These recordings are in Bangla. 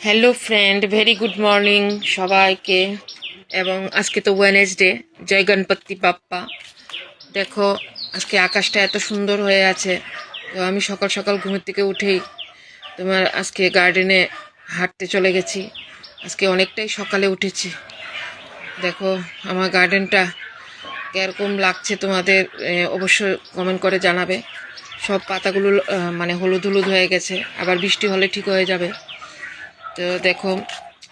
Hello friend, very good morning সবাইকে। এবং আজকে তো ওয়েনেসডে, জয় গণপতি বাপ্পা। দেখো আজকে আকাশটা এত সুন্দর হয়ে আছে। তো আমি সকাল সকাল ঘুমের থেকে উঠেই তোমার আজকে গার্ডেনে হাঁটতে চলে গেছি। আজকে অনেকটাই সকালে উঠেছি। দেখো আমার গার্ডেনটা কীরকম লাগছে তোমাদের অবশ্যই কমেন্ট করে জানাবে। সব পাতাগুলো মানে হলুদ হলুদ হয়ে গেছে, আবার বৃষ্টি হলে ঠিক হয়ে যাবে। তো দেখো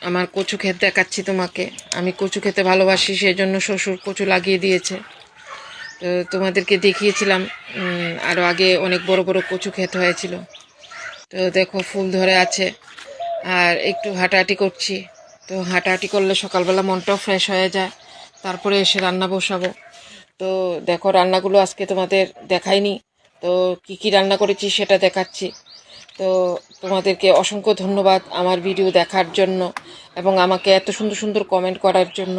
আমার কচু ক্ষেত দেখাচ্ছি তোমাকে। আমি কচু খেতে ভালোবাসি, সেই জন্য শ্বশুর কচু লাগিয়ে দিয়েছে। তো তোমাদেরকে দেখিয়েছিলাম আরও আগে অনেক বড় বড় কচু ক্ষেত হয়েছিল। তো দেখো ফুল ধরে আছে, আর একটু হাঁটাহাঁটি করছি। তো হাঁটাহাঁটি করলে সকালবেলা মনটাও ফ্রেশ হয়ে যায়। তারপরে এসে রান্না বসাবো। তো দেখো রান্নাগুলো আজকে তোমাদের দেখাইনি, তো কি কি রান্না করেছি সেটা দেখাচ্ছি। তো তোমাদেরকে অসংখ্য ধন্যবাদ আমার ভিডিও দেখার জন্য এবং আমাকে এত সুন্দর সুন্দর কমেন্ট করার জন্য।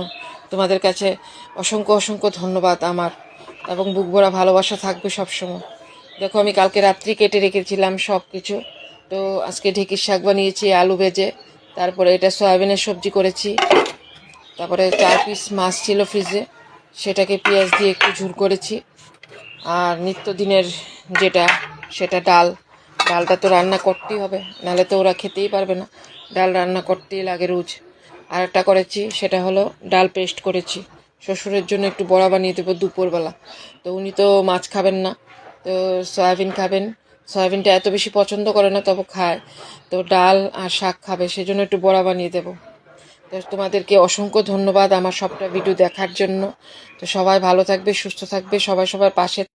তোমাদের কাছে অসংখ্য অসংখ্য ধন্যবাদ আমার, এবং বুক ভরা ভালোবাসা থাকবে সবসময়। দেখো আমি কালকে রাত্রি কেটে রেখেছিলাম সব কিছু। তো আজকে ঢেঁকির শাক বানিয়েছি আলু ভেজে, তারপরে এটা সয়াবিনের সবজি করেছি, তারপরে 4 পিস মাছ ছিল ফ্রিজে, সেটাকে পেঁয়াজ দিয়ে একটু ঝুল করেছি। আর নিত্যদিনের যেটা সেটা ডালটা তো রান্না করতেই হবে, নাহলে তো ওরা খেতেই পারবে না। ডাল রান্না করতেই লাগে রোজ। আর একটা করেছি, সেটা হলো ডাল পেস্ট করেছি। শ্বশুরের জন্য একটু বড়া বানিয়ে দেবো দুপুরবেলা। তো উনি তো মাছ খাবেন না, তো সয়াবিন খাবেন। সয়াবিনটা এত বেশি পছন্দ করে না, তবে খায়। তো ডাল আর শাক খাবে, সেজন্য একটু বড়া বানিয়ে দেবো। তো তোমাদেরকে অসংখ্য ধন্যবাদ আমার সবটা ভিডিও দেখার জন্য। তো সবাই ভালো থাকবে, সুস্থ থাকবে, সবাই সবার পাশে